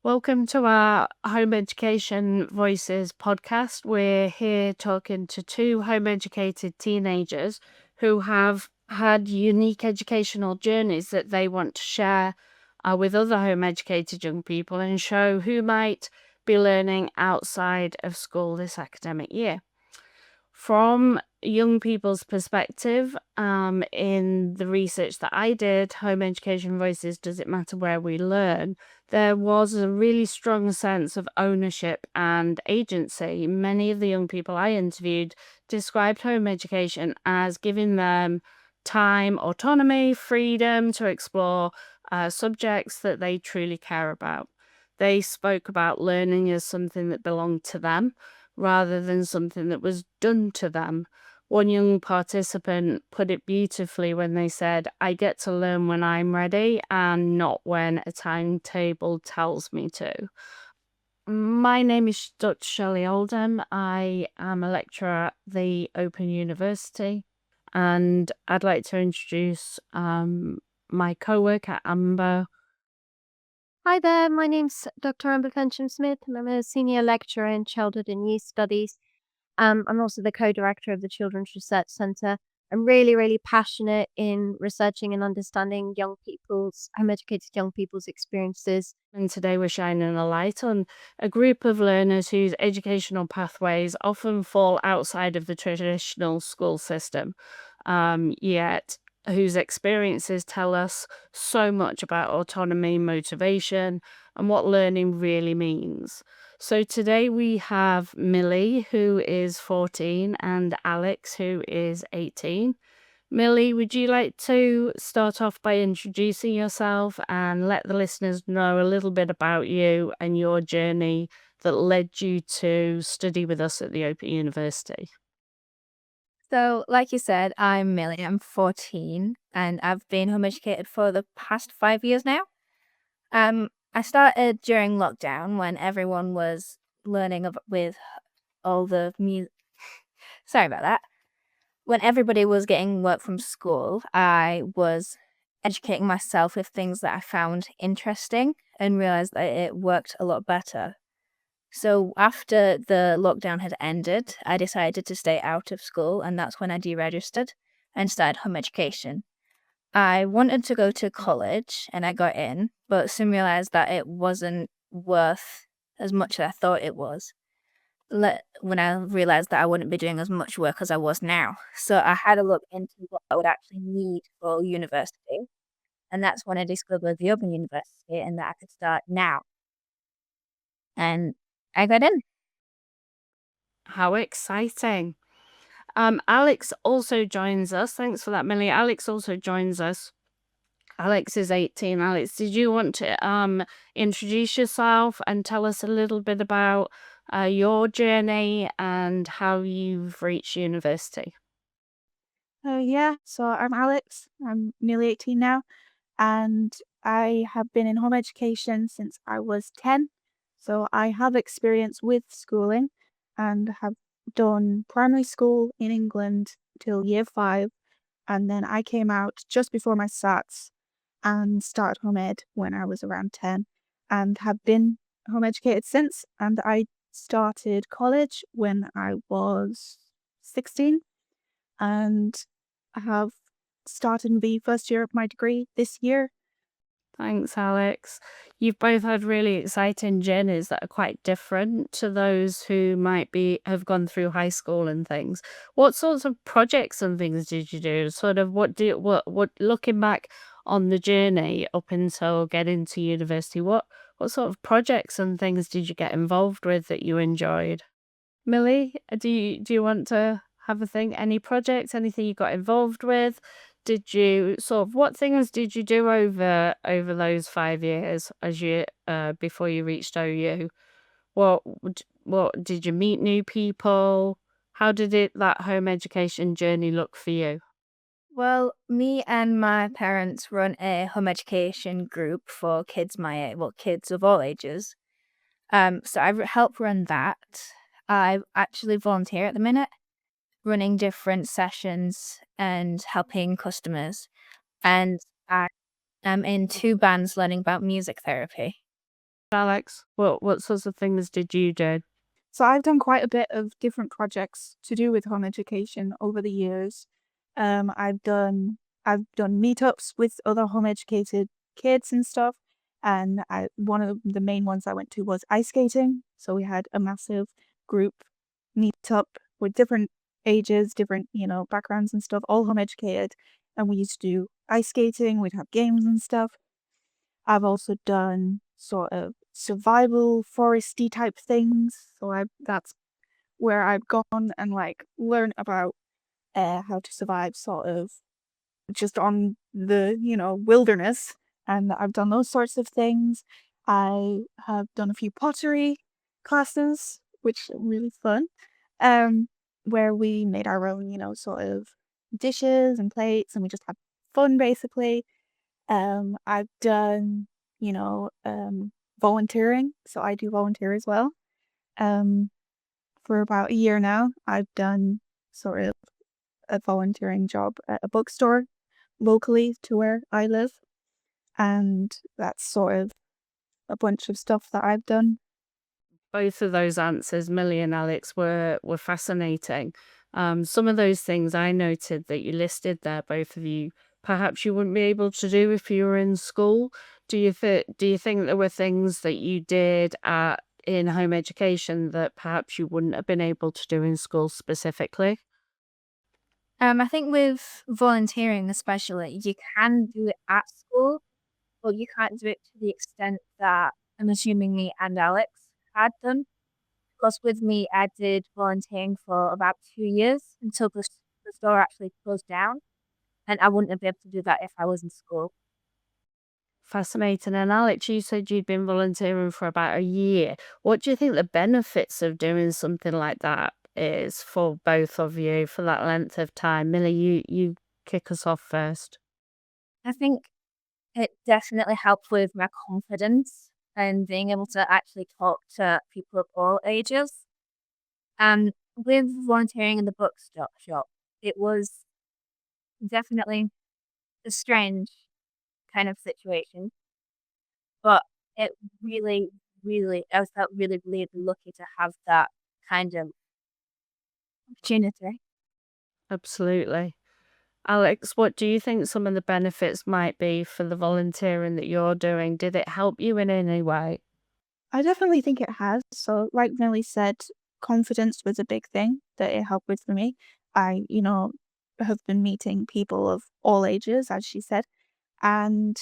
Welcome to our Home Education Voices podcast. We're here talking to two home educated teenagers who have had unique educational journeys that they want to share with other home educated young people and show who might be learning outside of school this academic year. From young people's perspective, in the research that I did, Home Education Voices, Does It Matter Where We Learn? There was a really strong sense of ownership and agency. Many of the young people I interviewed described home education as giving them time, autonomy, freedom to explore subjects that they truly care about. They spoke about learning as something that belonged to them rather than something that was done to them. One young participant put it beautifully when they said, I get to learn when I'm ready and not when a timetable tells me to. My name is Dr Chelle Oldham. I am a lecturer at the Open University, and I'd like to introduce my co-worker, Amber. Hi there, my name's Dr. Amber Fensham-Smith, and I'm a senior lecturer in childhood and youth studies. I'm also the co-director of the Children's Research Centre. I'm really passionate in researching and understanding home educated young people's experiences. And today we're shining a light on a group of learners whose educational pathways often fall outside of the traditional school system, yet whose experiences tell us so much about autonomy, motivation, and what learning really means. So today we have Millie, who is 14, and Alex, who is 18. Millie, would you like to start off by introducing yourself and let the listeners know a little bit about you and your journey that led you to study with us at the Open University? So, like you said, I'm Millie, I'm 14, and I've been home educated for the past 5 years now. I started during lockdown when everyone was with all the music. Sorry about that. When everybody was getting work from school, I was educating myself with things that I found interesting and realized that it worked a lot better. So after the lockdown had ended, I decided to stay out of school, and that's when I deregistered and started home education. I wanted to go to college and I got in, but soon realized that it wasn't worth as much as I thought it was when I realized that I wouldn't be doing as much work as I was now. So I had a look into what I would actually need for university. And that's when I discovered the Open University and that I could start now. And I got in. How exciting! Alex also joins us. Thanks for that, Millie. Alex also joins us. Alex is 18. Alex, did you want to introduce yourself and tell us a little bit about your journey and how you've reached university? Yeah, so I'm Alex. I'm nearly 18 now, and I have been in home education since I was 10. So I have experience with schooling and have done primary school in England till year 5. And then I came out just before my SATs and started home ed when I was around 10 and have been home educated since. And I started college when I was 16 and I have started the first year of my degree this year. Thanks, Alex. You've both had really exciting journeys that are quite different to those who might be have gone through high school and things. What sorts of projects and things did you do? Sort of what looking back on the journey up until getting to university, what sort of projects and things did you get involved with that you enjoyed? Millie, do you want to have a thing? Any projects, anything you got involved with? Did you sort of what things did you do over those 5 years as you before you reached OU? What did you meet new people? How did that home education journey look for you? Well, me and my parents run a home education group for kids my age, well, kids of all ages. So I help run that. I actually volunteer at the minute, running different sessions and helping customers. And I am in 2 bands learning about music therapy. Alex, what sorts of things did you do? So I've done quite a bit of different projects to do with home education over the years. Um, I've done I've done meetups with other home educated kids and stuff. And one of the main ones I went to was ice skating. So we had a massive group meetup with different ages, different, backgrounds and stuff, all home educated. And we used to do ice skating, we'd have games and stuff. I've also done sort of survival foresty type things. That's where I've gone and like learned about how to survive sort of just on the, wilderness. And I've done those sorts of things. I have done a few pottery classes, which are really fun. Um, where we made our own, sort of dishes and plates and we just had fun basically. I've done, volunteering, so I do volunteer as well. Um, for about a year now, I've done sort of a volunteering job at a bookstore locally to where I live, and that's sort of a bunch of stuff that I've done. Both of those answers, Millie and Alex, were fascinating. Some of those things I noted that you listed there, both of you, perhaps you wouldn't be able to do if you were in school. Do you think there were things that you did in home education that perhaps you wouldn't have been able to do in school specifically? I think with volunteering especially, you can do it at school, but you can't do it to the extent that I'm assuming me and Alex had done. Because with me, I did volunteering for about 2 years until the store actually closed down, and I wouldn't have been able to do that if I was in school. Fascinating. And Alex, you said you'd been volunteering for about a year. What do you think the benefits of doing something like that is for both of you for that length of time? Millie, you kick us off first. I think it definitely helped with my confidence and being able to actually talk to people of all ages. And with volunteering in the bookshop, it was definitely a strange kind of situation, but it really, really, I felt really, really lucky to have that kind of opportunity. Absolutely. Alex, what do you think some of the benefits might be for the volunteering that you're doing? Did it help you in any way? I definitely think it has. So, like Millie said, confidence was a big thing that it helped with for me. I, have been meeting people of all ages, as she said, and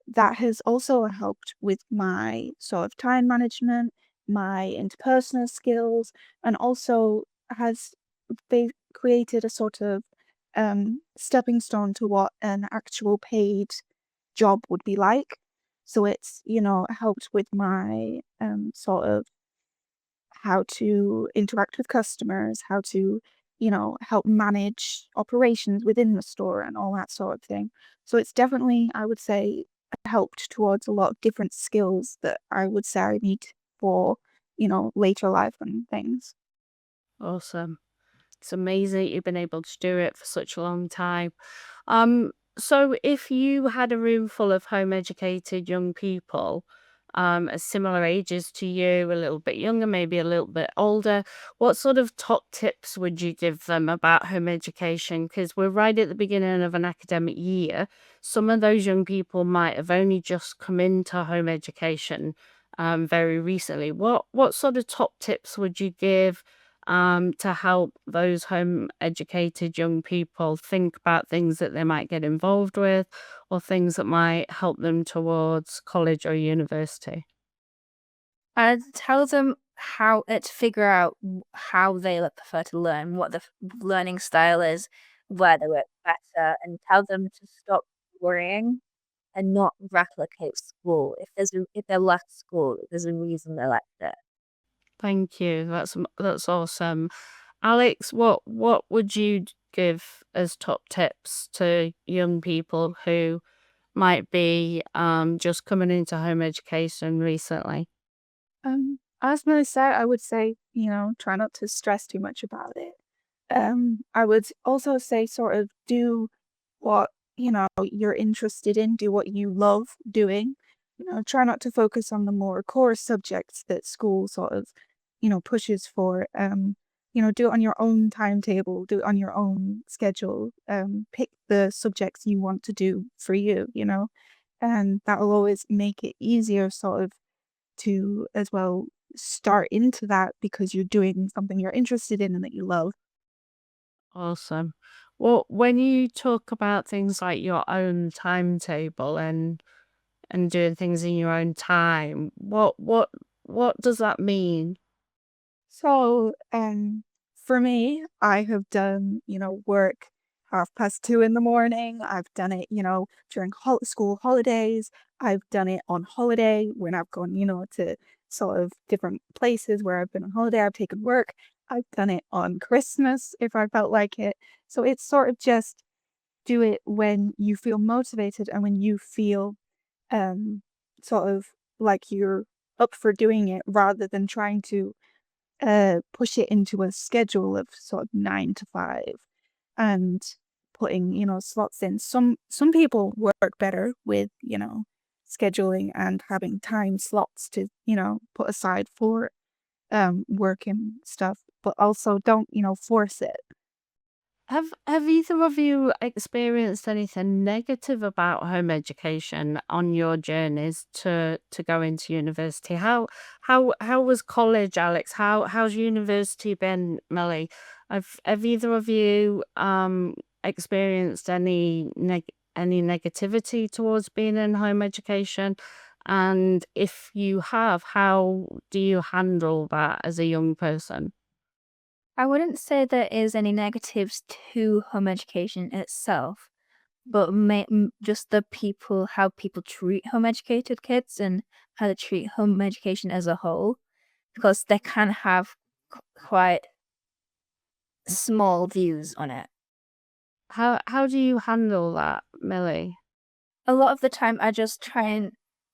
that has also helped with my sort of time management, my interpersonal skills, and also has created a sort of stepping stone to what an actual paid job would be like. So it's, helped with my sort of how to interact with customers, how to, help manage operations within the store and all that sort of thing. So it's definitely, I would say, helped towards a lot of different skills that I would say I need for, later life and things. Awesome. It's amazing that you've been able to do it for such a long time. So if you had a room full of home educated young people, at similar ages to you, a little bit younger, maybe a little bit older, what sort of top tips would you give them about home education? Because we're right at the beginning of an academic year. Some of those young people might have only just come into home education very recently. What sort of top tips would you give to help those home educated young people think about things that they might get involved with or things that might help them towards college or university? I'd tell them how to figure out how they would prefer to learn, what the learning style is, where they work better, and tell them to stop worrying and not replicate school. If they left school, there's a reason they left it. Thank you. That's awesome. Alex, what would you give as top tips to young people who might be just coming into home education recently? As Millie said, I would say, try not to stress too much about it. I would also say sort of do what, you're interested in, do what you love doing. try not to focus on the more core subjects that school sort of, pushes for. Do it on your own timetable, do it on your own schedule. Pick the subjects you want to do for you, and that'll always make it easier sort of to as well start into that because you're doing something you're interested in and that you love. Awesome. Well, when you talk about things like your own timetable and doing things in your own time, what does that mean? So, for me, I have done, work 2:30 in the morning. I've done it, during school holidays. I've done it on holiday when I've gone, to sort of different places where I've been on holiday. I've taken work. I've done it on Christmas if I felt like it. So it's sort of just do it when you feel motivated and when you feel um sort of like you're up for doing it rather than trying to push it into a schedule of sort of 9 to 5 and putting, slots in. Some people work better with, scheduling and having time slots to, put aside for work and stuff, but also don't, force it. Have either of you experienced anything negative about home education on your journeys to go into university? How was college, Alex? How's university been, Millie? Have either of you experienced any negativity towards being in home education? And if you have, how do you handle that as a young person? I wouldn't say there is any negatives to home education itself, but just how people treat home educated kids and how they treat home education as a whole, because they can have quite small views on it. How do you handle that, Millie? A lot of the time, I just try and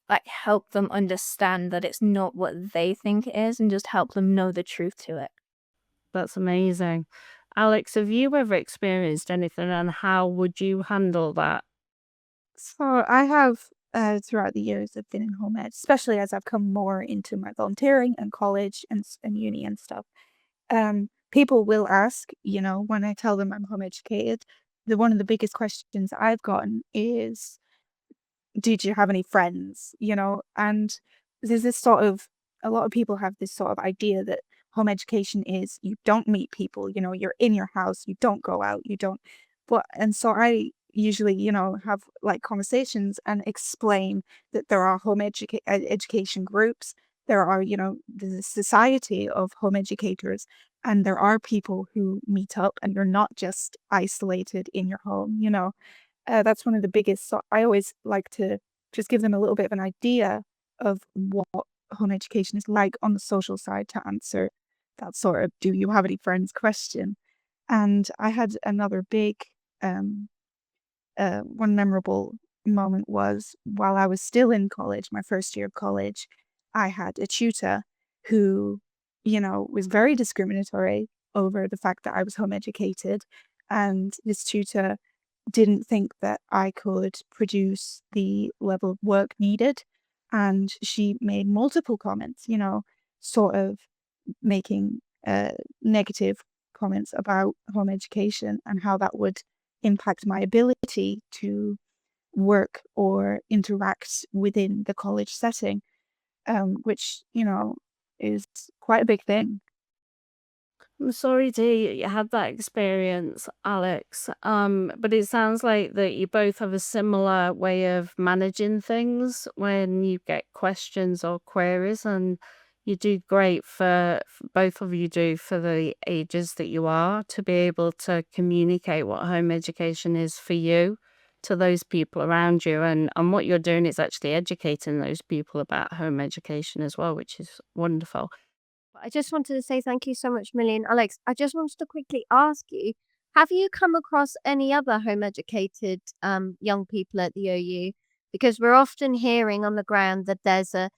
like help them understand that it's not what they think it is, and just help them know the truth to it. That's amazing. Alex, have you ever experienced anything and how would you handle that? So I have throughout the years I've been in home ed, especially as I've come more into my volunteering and college and uni and stuff. People will ask, when I tell them I'm home educated, the one of the biggest questions I've gotten is, did you have any friends? And there's this sort of a lot of people have this sort of idea that home education is you don't meet people, you're in your house, you don't go out, you don't. But and so I usually, have like conversations and explain that there are education groups, there are, the society of home educators, and there are people who meet up, and you're not just isolated in your home. That's one of the biggest, so I always like to just give them a little bit of an idea of what home education is like on the social side to answer that sort of "Do you have any friends?" question. And I had another big, um, one memorable moment was while I was still in college, my first year of college, I had a tutor who, was very discriminatory over the fact that I was home educated. And this tutor didn't think that I could produce the level of work needed. And she made multiple comments, sort of making negative comments about home education and how that would impact my ability to work or interact within the college setting, which, is quite a big thing. I'm sorry to hear you had that experience, Alex. But it sounds like that you both have a similar way of managing things when you get questions or queries, and you do great both of you do for the ages that you are to be able to communicate what home education is for you to those people around you, and what you're doing is actually educating those people about home education as well, which is wonderful. I just wanted to say thank you so much, Millie and Alex. I just wanted to quickly ask you, have you come across any other home educated young people at the OU? Because we're often hearing on the ground that that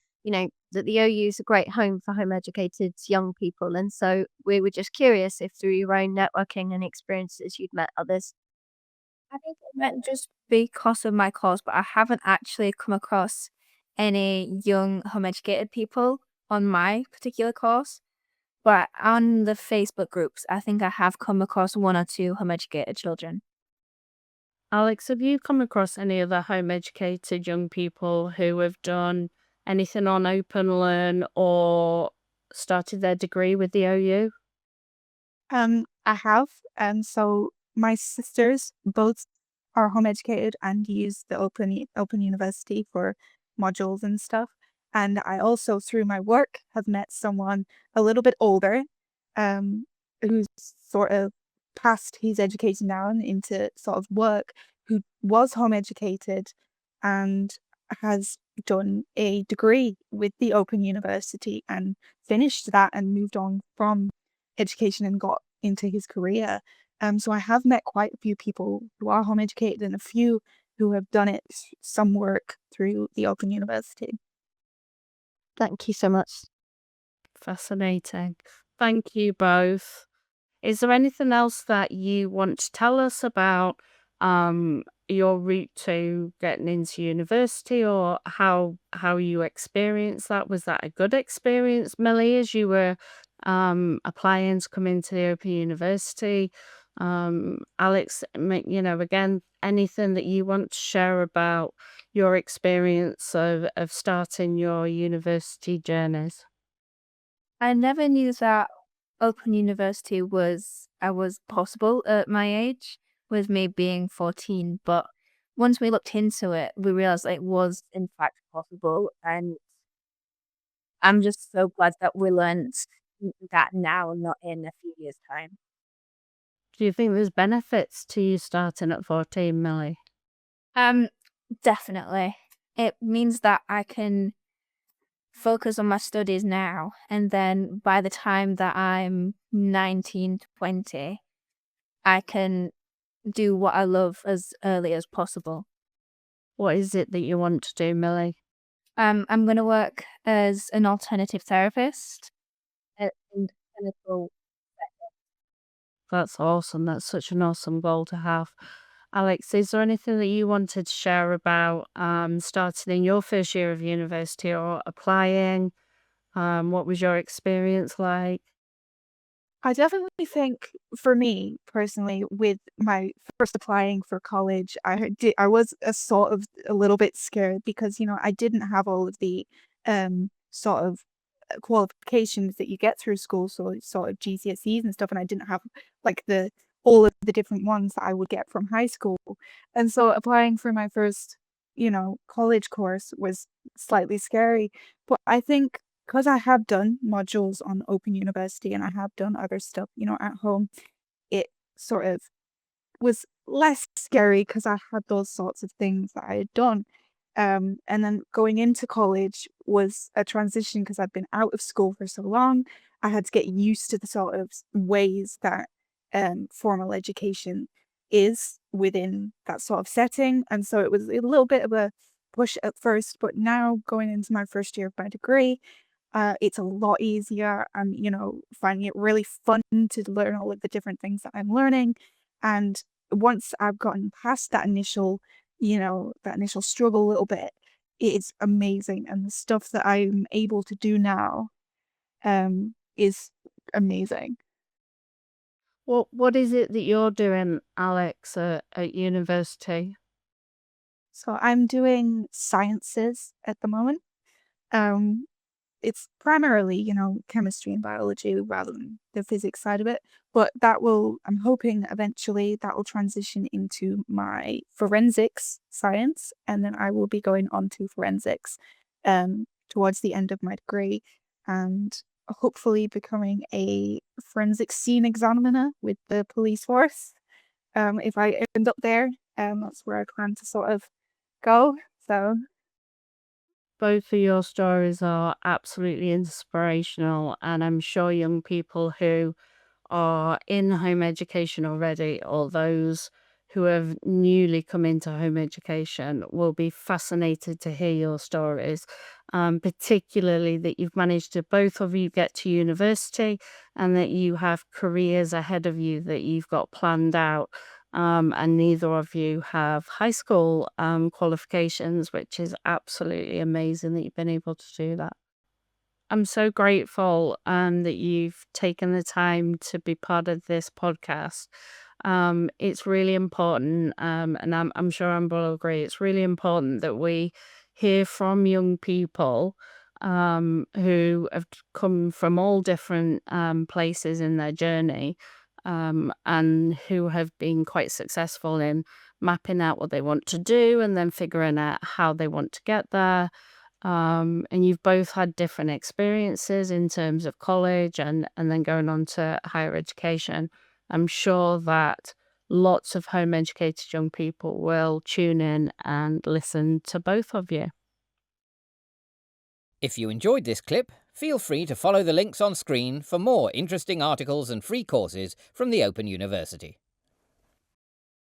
the OU is a great home for home educated young people. And so we were just curious if through your own networking and experiences you'd met others. I think it might just be because of my course, but I haven't actually come across any young home educated people on my particular course. But on the Facebook groups, I think I have come across one or two home educated children. Alex, have you come across any other home educated young people who have done anything on OpenLearn or started their degree with the OU? I have. So my sisters both are home educated and use the Open University for modules and stuff. And I also, through my work, have met someone a little bit older, um, who's sort of past his education now and into sort of work, who was home educated and has done a degree with the Open University and finished that and moved on from education and got into his career. So I have met quite a few people who are home educated and a few who have done it some work through the Open University. Thank you so much. Fascinating. Thank you both. Is there anything else that you want to tell us about your route to getting into university, or how you experienced that? Was that a good experience, Millie, as you were applying to come into the Open University? Alex, again, anything that you want to share about your experience of starting your university journeys? I never knew that Open University was possible at my age, with me being 14. But once we looked into it, we realized that it was in fact possible, and I'm just so glad that we learned that now, not in a few years' time. Do you think there's benefits to you starting at 14, Millie? Um, Definitely. It means that I can focus on my studies now, and then by the time that I'm 19, 20, I can do what I love as early as possible. What is it that you want to do, Millie? I'm going to work as an alternative therapist in clinical. That's awesome. That's such an awesome goal to have. Alex, is there anything that you wanted to share about starting in your first year of university or applying? What was your experience like? I definitely think for me personally, with my first applying for college, I was a sort of a little bit scared because, I didn't have all of the sort of qualifications that you get through school, so sort of GCSEs and stuff, and I didn't have like the all of the different ones that I would get from high school. And so applying for my first, college course was slightly scary. But I think because I have done modules on Open University and I have done other stuff, at home, it sort of was less scary because I had those sorts of things that I had done. And then going into college was a transition because I'd been out of school for so long. I had to get used to the sort of ways that formal education is within that sort of setting. And so it was a little bit of a push at first, but now going into my first year of my degree, it's a lot easier. I'm, finding it really fun to learn all of the different things that I'm learning. And once I've gotten past that initial struggle a little bit, it is amazing. And the stuff that I'm able to do now, is amazing. What is it that you're doing, Alex, at university? So I'm doing sciences at the moment. Um, it's primarily, chemistry and biology rather than the physics side of it. But I'm hoping eventually that will transition into my forensics science. And then I will be going on to forensics towards the end of my degree and hopefully becoming a forensic scene examiner with the police force. If I end up there, that's where I plan to sort of go. So Both of your stories are absolutely inspirational, and I'm sure young people who are in home education already, or those who have newly come into home education, will be fascinated to hear your stories. Particularly that you've managed to both of you get to university and that you have careers ahead of you that you've got planned out. and neither of you have high school qualifications, which is absolutely amazing that you've been able to do that. I'm so grateful that you've taken the time to be part of this podcast. It's really important, and I'm sure Amber will agree. It's really important that we hear from young people who have come from all different places in their journey, and who have been quite successful in mapping out what they want to do and then figuring out how they want to get there. And you've both had different experiences in terms of college and then going on to higher education. I'm sure that lots of home educated young people will tune in and listen to both of you. If you enjoyed this clip, feel free to follow the links on screen for more interesting articles and free courses from the Open University.